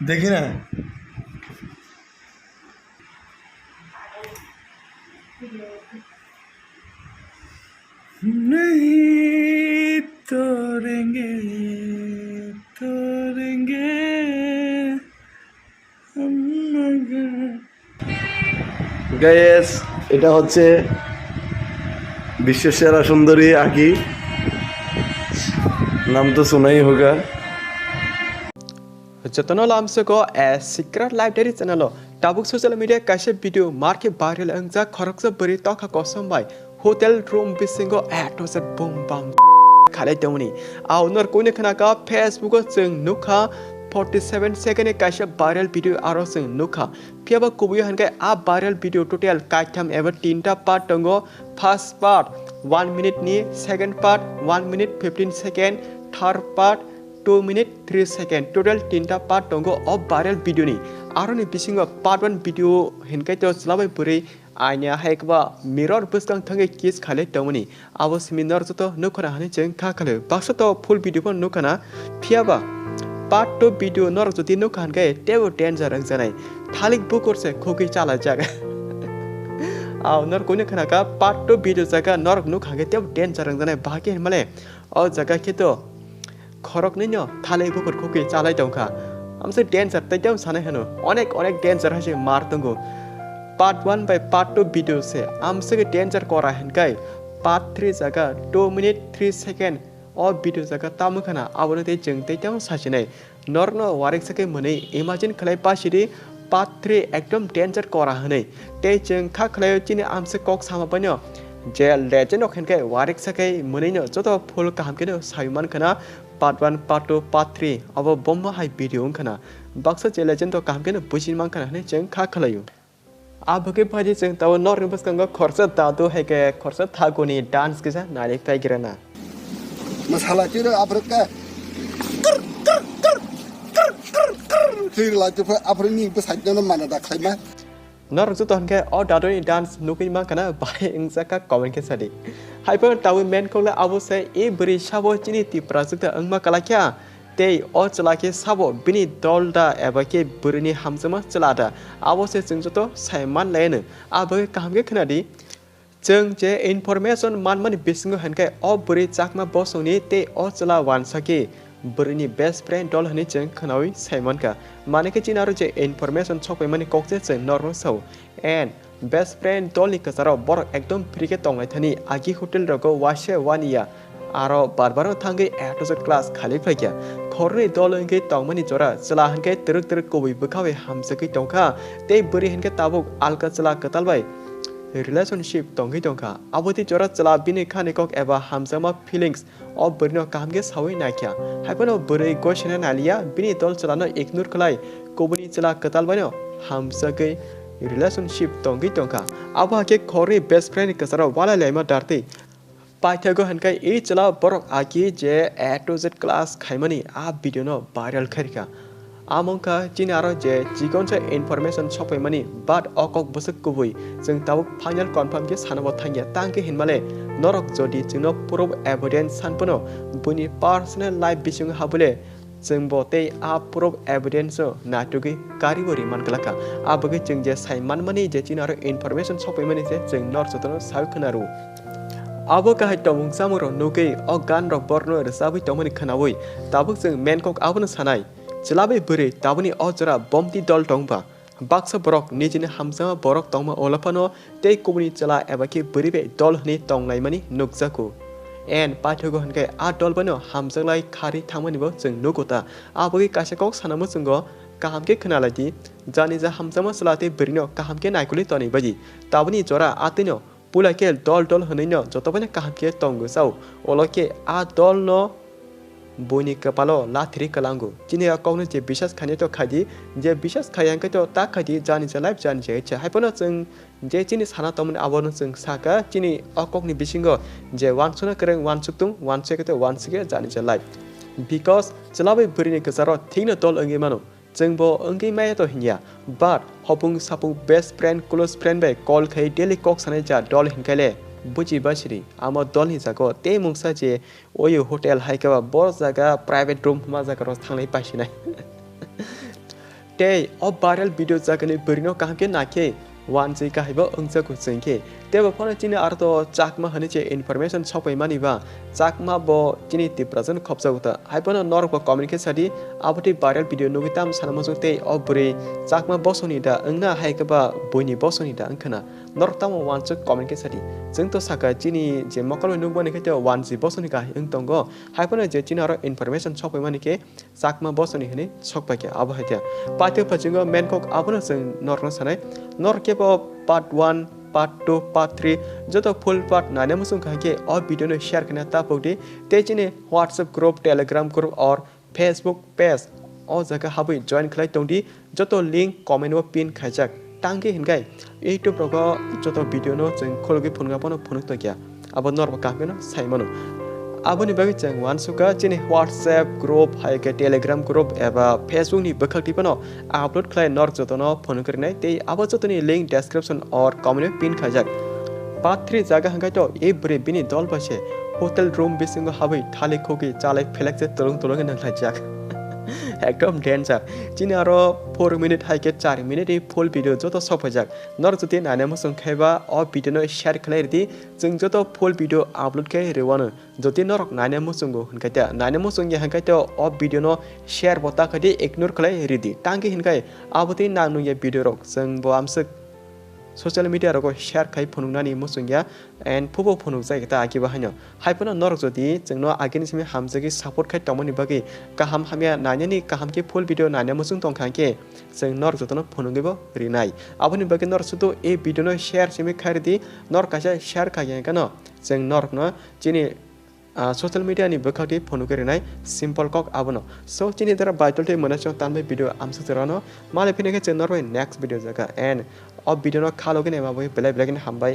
देखी ना नहीं तोड़ेंगे तोड़ेंगे हम गाइस এটা হচ্ছে বিশ্বের সেরা সুন্দরী আঁকি नाम तो सुना ही होगा जतनो लामसे को सीक्रेट लाइब्रेरी चैनल टाबुक सोशल मीडिया कैसे वीडियो मार्के वायरल अंजा खरकसे बरी तखा कसम भाई होटल रूम बिसिंगो एटो से बम बम खाले दौनी आउनर कोने खना का फेसबुक जों नुखा 47 सेकेंड कैसे वायरल वीडियो आरो जों नुखा फियाबा कुबियो हनके आ वायरल वीडियो टोटल काइथाम एबा 3टा पार्ट दंगो फर्स्ट पार्ट 1 मिनट नि second part 1 minute 15 second third part 2 minute 3 second total 3टा पार्ट दंगो अब वायरल वीडियो नि आरो नि बिसिंगो पार्ट 1 वीडियो हिनके तो चलाबाय पुरै आइना हायकबा मिरर बुस्कां थंगे किस खाले दमनि आबो सेमिनार जतो नखना हानि जों खा खाले बाक्स तो फुल वीडियो पण नखना फियाबा पार्ट 2 वीडियो नर जति नखान गए तेबो डेंजर रंग जानाय थालिक बुकुर से खोकी चाला जागा आव नर कोने खना का पार्ट 2 वीडियो जागा नर नखागे तेबो डेंजर रंग जानाय बाके माले अ जागा केतो खरक नैनो थालिक बुकुर खोकी चालाय दंखा आमसे डेंजर तैतेम साने हनो अनेक डेंजर हसे मार दंगो पार्ट 1 बाय पार्ट 2 वीडियो से आमसे डेंजर करा हनकाय पार्ट 3 जागा 2 मिनट 3 सेकेंड और वीडियो जगह ताम खाना आवने ते जों तैतेम साचिनाय नरनो वारेक सके मनै इमेजिन खलाय पासिरि पार्ट 3 एकदम डेंजर करा हनै ते जों खा खलाय चिनि आमसे कक सामा पन्यो जे लेजेंड अखनके वारेक सके मनैनो जतो फुल काम केनो सायमान खाना पार्ट 1 पार्ट 2 पार्ट 3 अब बम हाय वीडियो खाना बक्स जे लेजेंड तो काम केनो बुजिन मान खाना हनै जों खा खलायो आबके भाजी जों ताव नरनो बसकंग खरसा दादो हायके खरसा थागोनि डांस केसा नाले फायगिराना masalah itu apa kan? Sih lah tu apa ni pasal jangan mana dah kaya mah. Nor tu tuhan ke or dadoi dance nukin mah kana bai ingsa ka komen ke sadi. Hyper tahu men kau le awu se e beri sabo cini ti prasukta angma kalakya. Te or celake sabo bini dolda eba ke berini hamzama celada. Awu se jengjoto saiman lain. Abu kaham ke kena di. जों जे information मानमानि बिसिंग हनके अ बरि चाकमा बसोनि ते अ चला वान सके बरिनि best friend डल हनि जों खनावि साइमनका मानेके चिनारो जे information छकय माने ककजे जों normal सौ and best friend डलनि कसारो बर एकदम फ्रीके तंगाय थानि आगि होटेल रगो वासे वानिया आरो बारबारो थांगे एटोजट क्लास खालि फैया खरनि दलंगे तंगमानि जरा चला हनके तरक तरक कोबि बखावे हामसके तंखा ते बरि हनके ताबुक आलका चला कतालबाय relationship tonghi tongka aboti jora chala bini khane kok eba hamsama feelings of burino kamge sawi naikya haipano burai goshena nalia bini dol chalano ignore khlai kobuni chala katal bano hamsake relationship tonghi tongka aba ke khori best friend kasara wala lema darte paithago hankai e chala borok aki je A to Z class khaimani a video no viral kharika आमंका चिनारो जे जिगन से information छपै मानि बाट अकक बसक कुबुय जों Tabuk final confirm के सानबो थांगिया तांके हिनमाले नरक जदि जोंनो proof evidence सानपनो बुनि personal life बिसिंग हाबुले जों बते आ प्रूफ एविडेंस नाटुगि कारिगरि मानगलाका आबगे जों जे साइमान मानि जे चिनारो इनफरमेशन छपै मानि जे जों नर जतनो साउ खोनारु आबो काहाय तमुं सामुरो नुगै अ गान रक बरनो रसाबि तमनि खोनावै ताबुक जों मेनकक आबनो सानाय चलाबे बरे ताबनि अजरा बमति दल टंगबा बाक्सा बरक निजिने हामसामा बरक तंगमा ओलाफानो ते कोबनि चला एबाके बरिबे दल हनि तंगलायमानि नुकजाको एन पाथोगो हनके आ दल बनो हामजलाय खारि थांमानिबो जों नुगोता आबगे कासेकक सानामो जोंगो काहामके खोनालादि जानि जा हामसामा चलाते बरिनो काहामके नायकुलि तनि बादि ताबनि जरा आतिनो पुलाके दल दल हनैनो जतबने काहामके तंगोसाव ओलके आ दल न बोनी कपालो लाथ्री कलांगो चिने अकाउंट जे विश्वास खाने तो खादी जे विश्वास खायांके तो ता खादी जानि जे लाइफ जानि जे छ हाइपनो जों जे चिनि साना तमन आबनो जों साका चिनि अककनि बिसिंगो जे वानसुना करं वानसुक्तुं वानसेके तो वानसिके जानि जे लाइफ बिकॉज चलाबे बरिनि गजारो थिनो दल अंगे मानो जोंबो अंगे माया तो हिनिया बाट हपुं सापुं best friend close friend by call खाय डेली कक साने जा दल हिनकाले बुझी बासिरि आम दलनि जागो ते मुंसा जे ओयो होटेल हाइकाबा बर जागा प्राइवेट रूम मा जागा रस थांनाय पासिनाय te o viral video jagani berino kaham ke nake wan jai kahibo ongsa ko jengke teba phone chini arto chakma hani che information chopai mani ba chakma bo chini tiprajan khopsa uta haibona nor ko communicate sadi aboti viral video nugitam sanamasu te o buri chakma bosoni da angna haikaba boini bosoni da angkhana nor tamo wan chuk communicate sadi jengto saka chini je mokalo nubani ke wan ji bosoni ka ing tongo haibona je chini aro information chopai mani ke chakma bosoni hani chokpa ke abo hatia patyo pachingo main kok abona jeng nor no sanai nor ke part 1 part 2 part 3 joto full part nane musung khake or video no share kana ta pogde te chine WhatsApp group Telegram group or Facebook page o jaga habi join khlai tongdi joto link comment wa pin khajak tangge hingai YouTube rogo joto video no jeng khologi phunga pono phunuk to kya abo nor ba ka no saimono aboni bagi jeng wan suka chini WhatsApp group hai ke Telegram group eba Facebook ni bakhak tipano upload khlai nor jotono phone krinai te abo jotoni link description or comment pin khajak part 3 jaga hangai to every bini dol base hotel room bisingo habai thali khoki chalai phelak je tolong nang khajak একদম danger চিনি আরো 4 minute হাইকে 4 minute এই full video যত সব হয়ে যাক নর যদি নানে মসং খাইবা অ ভিডিও শেয়ার খালাই দি जों যত ফুল ভিডিও আপলোড খাই রেওয়ানো যদি নরক নানে মসংগো হনকাইতা নানে মসং য়া হনকাইতা অ ভিডিও নো শেয়ার বতা খাদি ইগনোর খালাই রেডি টাঙ্গি হনকাই আবতি নাनु या ভিডিও রক जों বো আমসক social media roko share khai phunungnani musungya and phubo phunuk jai ta akiba haino haipona norok jodi jengno ageni simi hamjagi support khai tomoni bagi kaham hamya nanyani kaham ke full video nanya musung tongkhangke jeng norok jotono phunungibo rinai aboni bagi norok sudo e video no share simi khairdi norok kaisa share khai kano jeng norok no chini social media ni bakhati phone kerinai simple kok abono so chini dara Bai Dol te mona chong tanbai video amsa terano male phine ke channel roi next video jaga and of video no khalo ke ne ma boi belai belai hambai